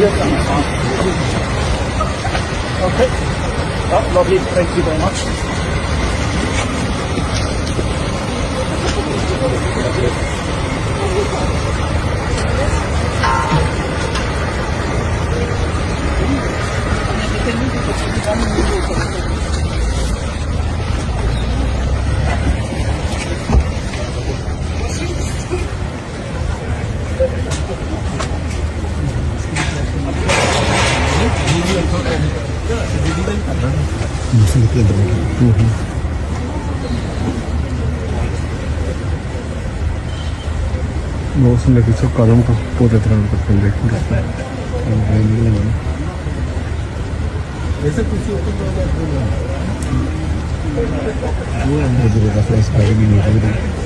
Okay. Oh, lovely. Thank you very much. मौसम लगे सब कदम को पूरे तरह करते हैं देखेंगे ऐसा कुछ वो अंदर जो का फ्लैश बैग भी नहीं है